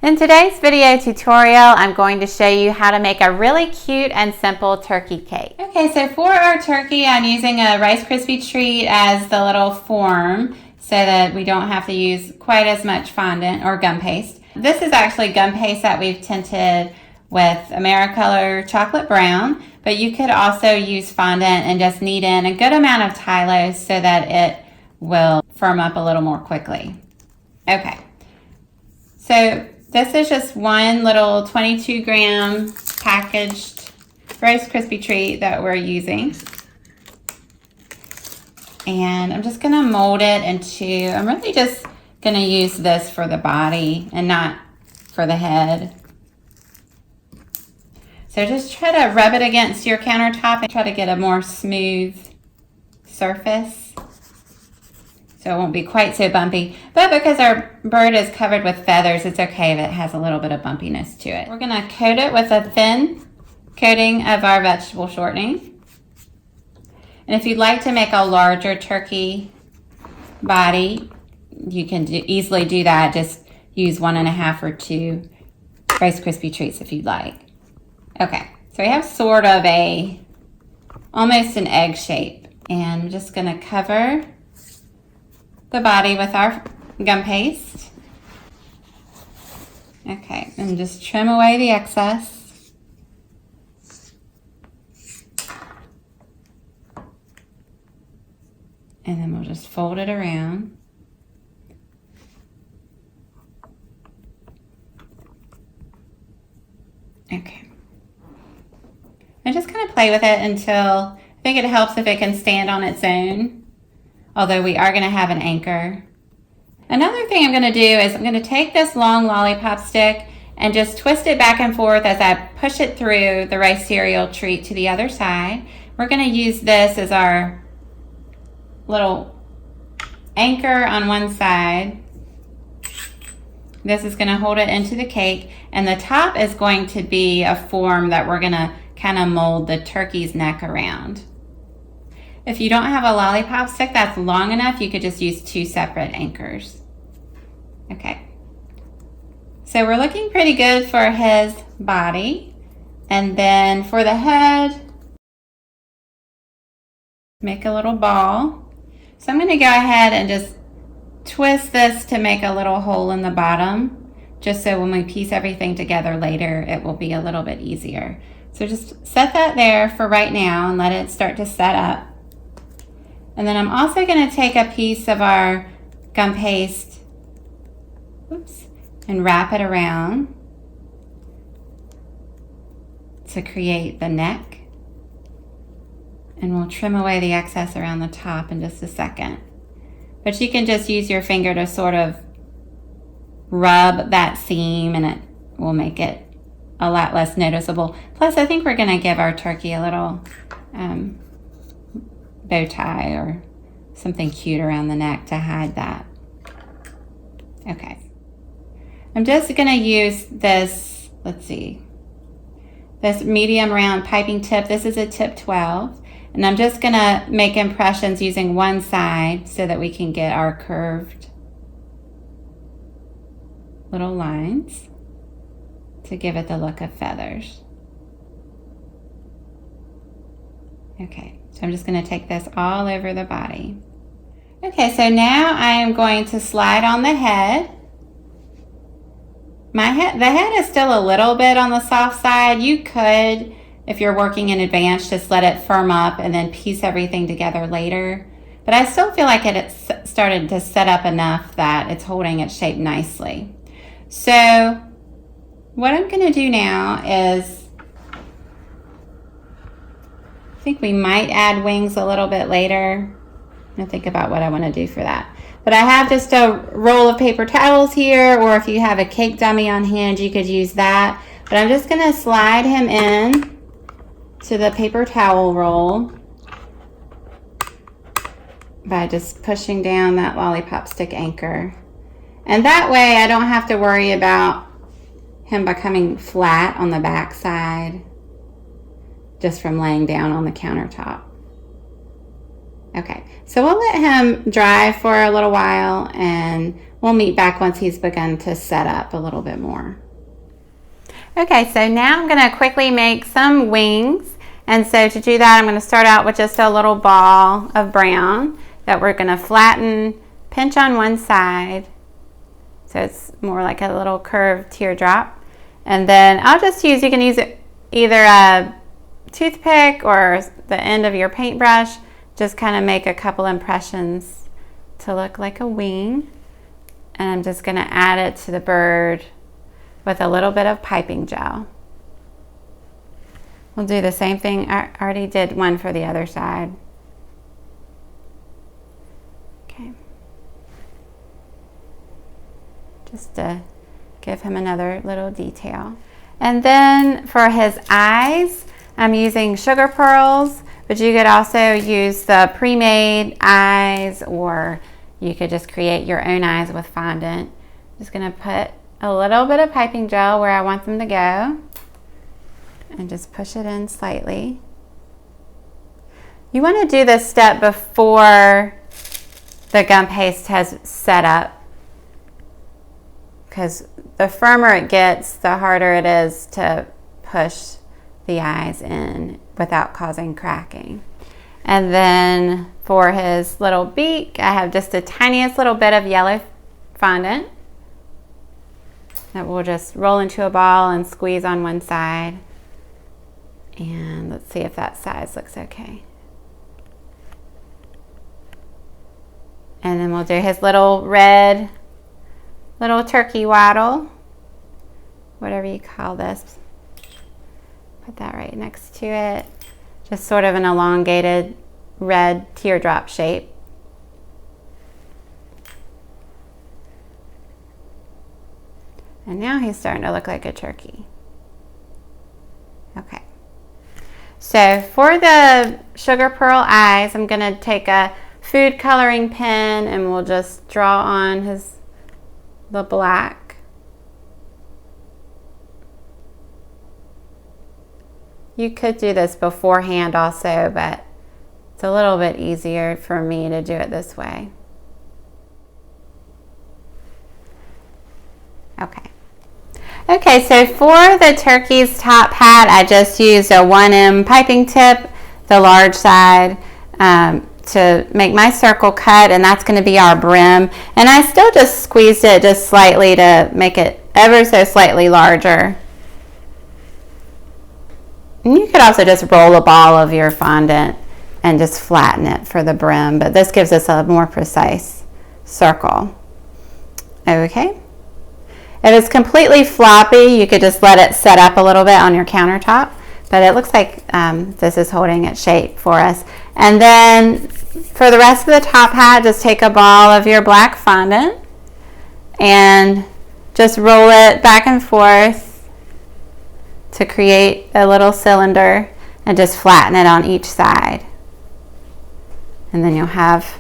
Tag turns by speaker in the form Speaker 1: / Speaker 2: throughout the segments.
Speaker 1: In today's video tutorial, I'm going to show you how to make a really cute and simple turkey cake. Okay, so for our turkey, I'm using a Rice Krispie treat as the little form so that we don't have to use quite as much fondant or gum paste. This is actually gum paste that we've tinted with Americolor chocolate brown, but you could also use fondant and just knead in a good amount of Tylose so that it will firm up a little more quickly. Okay, so this is just one little 22-gram packaged Rice Krispie treat that we're using. And I'm just gonna mold it into, I'm really just gonna use this for the body and not for the head. So just try to rub it against your countertop and try to get a more smooth surface, so it won't be quite so bumpy. But because our bird is covered with feathers, it's okay if it has a little bit of bumpiness to it. We're gonna coat it with a thin coating of our vegetable shortening. And if you'd like to make a larger turkey body, you can easily do that. Just use 1.5 or 2 Rice Krispie treats if you'd like. Okay, so we have sort of almost an egg shape. And I'm just gonna cover the body with our gum paste. Okay, and just trim away the excess. And then we'll just fold it around. Okay. And just kind of play with it until, I think it helps if it can stand on its own, although we are going to have an anchor. Another thing I'm going to do is I'm going to take this long lollipop stick and just twist it back and forth as I push it through the rice cereal treat to the other side. We're going to use this as our little anchor on one side. This is going to hold it into the cake, and the top is going to be a form that we're going to kind of mold the turkey's neck around. If you don't have a lollipop stick that's long enough, you could just use 2 separate anchors. Okay. So we're looking pretty good for his body. And then for the head, make a little ball. So I'm going to go ahead and just twist this to make a little hole in the bottom, just so when we piece everything together later, it will be a little bit easier. So just set that there for right now and let it start to set up. And then I'm also going to take a piece of our gum paste, and wrap it around to create the neck. And we'll trim away the excess around the top in just a second. But you can just use your finger to sort of rub that seam, and it will make it a lot less noticeable. Plus, I think we're going to give our turkey a little bow tie or something cute around the neck to hide that. Okay. I'm just going to use this, let's see, this medium round piping tip. This is a tip 12. And I'm just going to make impressions using one side so that we can get our curved little lines to give it the look of feathers. Okay, so I'm just going to take this all over the body. Okay, so now I am going to slide on the head. The head is still a little bit on the soft side. You could, if you're working in advance, just let it firm up and then piece everything together later. But I still feel like it's started to set up enough that it's holding its shape nicely. So what I'm going to do now is, I think we might add wings a little bit later. I'm going to think about what I want to do for that. But I have just a roll of paper towels here, or if you have a cake dummy on hand, you could use that. But I'm just going to slide him in to the paper towel roll by just pushing down that lollipop stick anchor. And that way I don't have to worry about him becoming flat on the back side just from laying down on the countertop. Okay, so we'll let him dry for a little while and We'll meet back once he's begun to set up a little bit more. Okay, so now I'm going to quickly make some wings. And so to do that, I'm going to start out with just a little ball of brown that we're going to flatten, pinch on one side. So it's more like a little curved teardrop. And then I'll just use, you can use either a toothpick or the end of your paintbrush. Just kind of make a couple impressions to look like a wing. And I'm just going to add it to the bird with a little bit of piping gel. We'll do the same thing. I already did one for the other side. Okay. Just to give him another little detail. And then for his eyes, I'm using sugar pearls, but you could also use the pre-made eyes, or you could just create your own eyes with fondant. Just gonna put a little bit of piping gel where I want them to go and just push it in slightly. You want to do this step before the gum paste has set up, because the firmer it gets, the harder it is to push the eyes in without causing cracking. And then for his little beak, I have just the tiniest little bit of yellow fondant that we'll just roll into a ball and squeeze on one side. And let's see if that size looks okay. And then we'll do his little red, little turkey waddle, whatever you call this. Put that right next to it. Just sort of an elongated red teardrop shape. And now he's starting to look like a turkey. Okay. So for the sugar pearl eyes, I'm going to take a food coloring pen and we'll just draw on the black. You could do this beforehand also, but it's a little bit easier for me to do it this way. Okay. Okay, so for the turkey's top hat, I just used a 1M piping tip, the large side, to make my circle cut, and that's going to be our brim. And I still just squeezed it just slightly to make it ever so slightly larger. And you could also just roll a ball of your fondant and just flatten it for the brim, but this gives us a more precise circle. Okay. If it's completely floppy, you could just let it set up a little bit on your countertop, but it looks like this is holding its shape for us. And then for the rest of the top hat, just take a ball of your black fondant and just roll it back and forth to create a little cylinder and just flatten it on each side. And then you'll have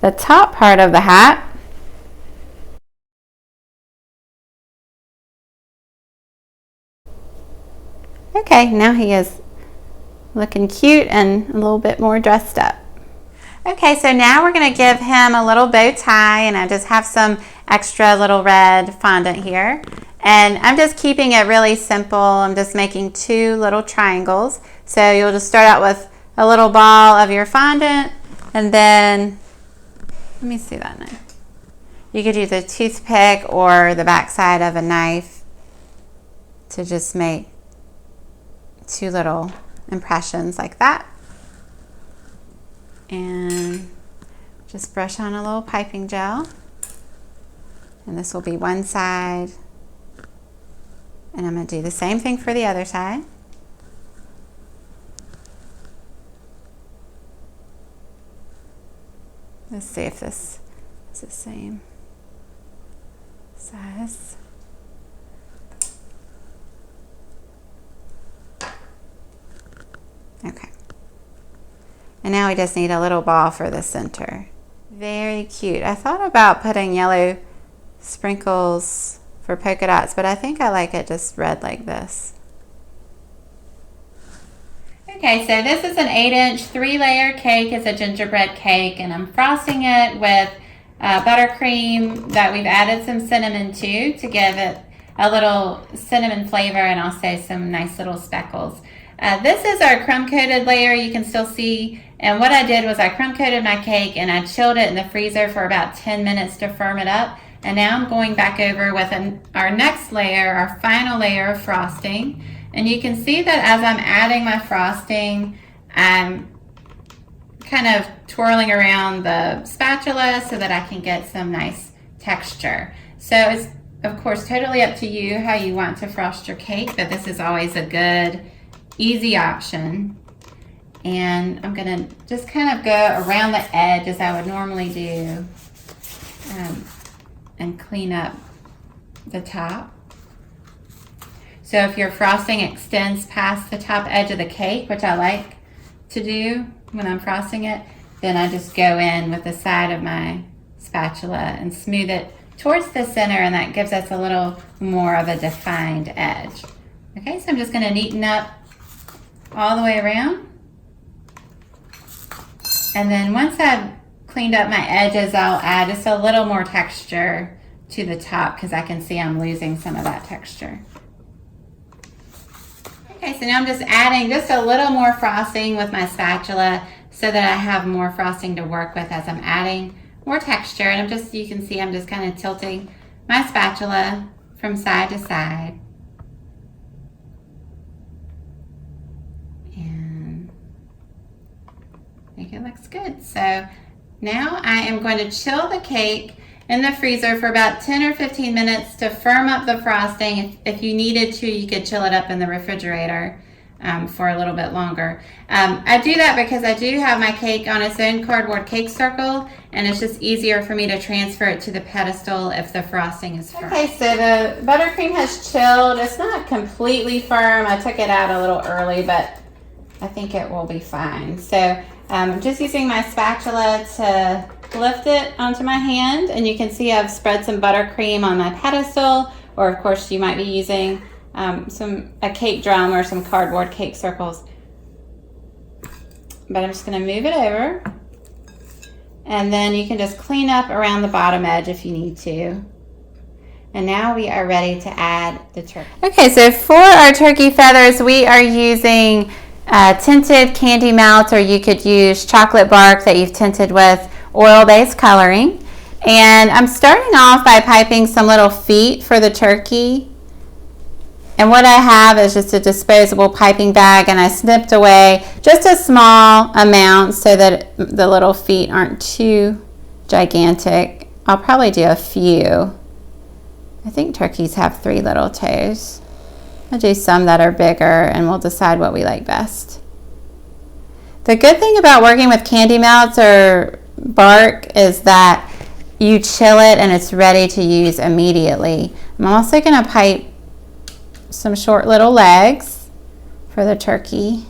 Speaker 1: the top part of the hat. Okay, now he is looking cute and a little bit more dressed up. Okay, so now we're going to give him a little bow tie, and I just have some extra little red fondant here. And I'm just keeping it really simple. I'm just making 2 little triangles. So you'll just start out with a little ball of your fondant, and then, let me see that now. You could use a toothpick or the backside of a knife to just make 2 little impressions like that. And just brush on a little piping gel. And this will be one side. And I'm going to do the same thing for the other side. Let's see if this is the same size. Okay. And now we just need a little ball for the center. Very cute. I thought about putting yellow sprinkles for polka dots, but I think I like it just red like this. Okay, so this is an 8-inch 3-layer cake. It's a gingerbread cake, and I'm frosting it with buttercream that we've added some cinnamon to give it a little cinnamon flavor, and also some nice little speckles. This is our crumb coated layer, you can still see. And what I did was I crumb coated my cake and I chilled it in the freezer for about 10 minutes to firm it up. And now I'm going back over with our next layer, our final layer of frosting. And you can see that as I'm adding my frosting, I'm kind of twirling around the spatula so that I can get some nice texture. So it's, of course, totally up to you how you want to frost your cake, but this is always a good, easy option. And I'm gonna just kind of go around the edge as I would normally do, and clean up the top. So if your frosting extends past the top edge of the cake, which I like to do when I'm frosting it, then I just go in with the side of my spatula and smooth it towards the center, and that gives us a little more of a defined edge. Okay, so I'm just going to neaten up all the way around. And then once I've cleaned up my edges, I'll add just a little more texture to the top because I can see I'm losing some of that texture. Okay, so now I'm just adding just a little more frosting with my spatula so that I have more frosting to work with as I'm adding more texture. And you can see I'm just kind of tilting my spatula from side to side. And I think it looks good. So now I am going to chill the cake in the freezer for about 10 or 15 minutes to firm up the frosting. If you needed to, you could chill it up in the refrigerator for a little bit longer. I do that because I do have my cake on its own cardboard cake circle, and it's just easier for me to transfer it to the pedestal if the frosting is firm. Okay, so the buttercream has chilled. It's not completely firm. I took it out a little early, but I think it will be fine. So I'm just using my spatula to lift it onto my hand, and you can see I've spread some buttercream on my pedestal, or of course you might be using a cake drum or some cardboard cake circles. But I'm just going to move it over, and then you can just clean up around the bottom edge if you need to. And now we are ready to add the turkey. Okay, so for our turkey feathers, we are using tinted candy melt, or you could use chocolate bark that you've tinted with oil-based coloring. And I'm starting off by piping some little feet for the turkey. And what I have is just a disposable piping bag, and I snipped away just a small amount so that the little feet aren't too gigantic. I'll probably do a few. I think turkeys have 3 little toes. I'll do some that are bigger, and we'll decide what we like best. The good thing about working with candy melts or bark is that you chill it and it's ready to use immediately. I'm also going to pipe some short little legs for the turkey.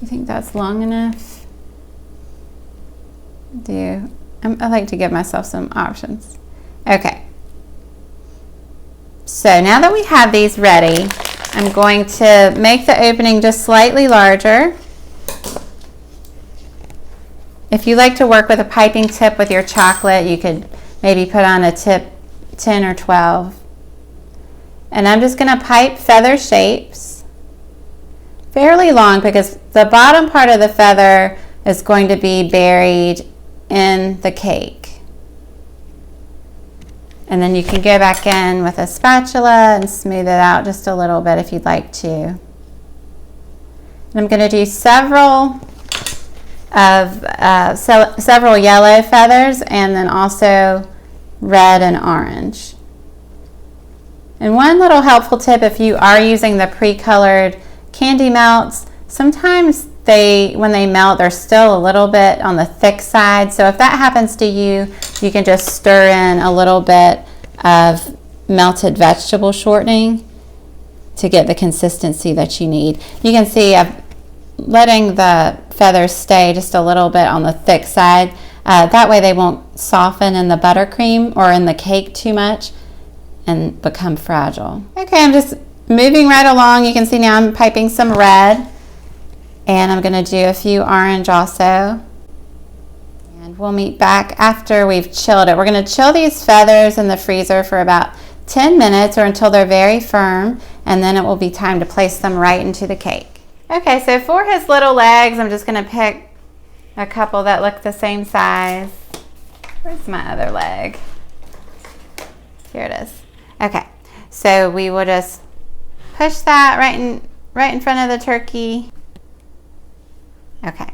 Speaker 1: You think that's long enough? I like to give myself some options. Okay. So now that we have these ready, I'm going to make the opening just slightly larger. If you like to work with a piping tip with your chocolate, you could maybe put on a tip 10 or 12. And I'm just going to pipe feather shapes fairly long because the bottom part of the feather is going to be buried in the cake. And then you can go back in with a spatula and smooth it out just a little bit if you'd like to. And I'm going to do several yellow feathers, and then also red and orange. And one little helpful tip, if you are using the pre-colored candy melts, sometimes when they melt, they're still a little bit on the thick side. So if that happens to you, you can just stir in a little bit of melted vegetable shortening to get the consistency that you need. You can see I'm letting the feathers stay just a little bit on the thick side. That way they won't soften in the buttercream or in the cake too much and become fragile. Okay, I'm just moving right along. You can see now I'm piping some red, and I'm going to do a few orange also. And We'll meet back after we've chilled it. We're going to chill these feathers in the freezer for about 10 minutes or until they're very firm, and then it will be time to place them right into the cake. Okay, so for his little legs, I'm just going to pick a couple that look the same size. Where's my other leg? Here it is. Okay, so we will just push that right in front of the turkey. Okay.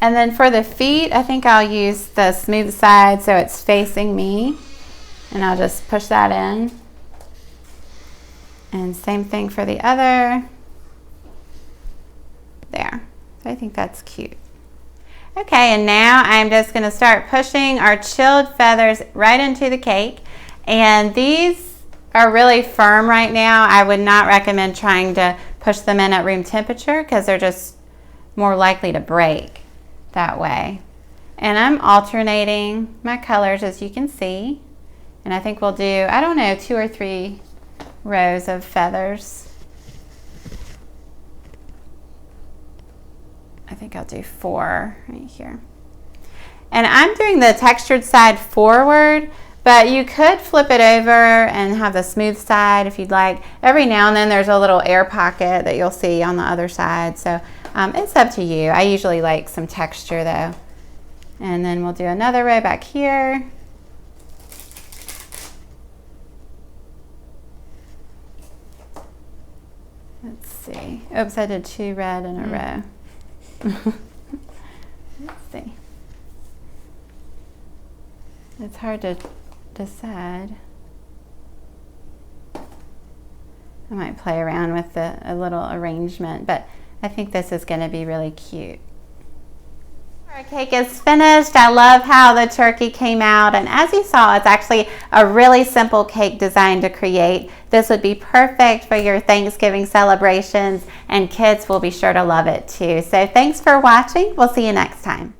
Speaker 1: And then for the feet, I think I'll use the smooth side so it's facing me. And I'll just push that in. And same thing for the other. There. So I think that's cute. Okay, and now I'm just going to start pushing our chilled feathers right into the cake. And these are really firm right now. I would not recommend trying to push them in at room temperature because they're just more likely to break that way. And I'm alternating my colors, as you can see. And I think we'll do, I don't know, 2 or 3 rows of feathers. I think I'll do 4 right here. And I'm doing the textured side forward, but you could flip it over and have the smooth side if you'd like. Every now and then there's a little air pocket that you'll see on the other side. So it's up to you. I usually like some texture though. And then we'll do another row back here. Let's see. Oops, I did 2 red in a row. Let's see. It's hard to decide. I might play around with a little arrangement, but I think this is going to be really cute. Our cake is finished. I love how the turkey came out, and as you saw, it's actually a really simple cake designed to create. This would be perfect for your Thanksgiving celebrations, and kids will be sure to love it too. So thanks for watching. We'll see you next time.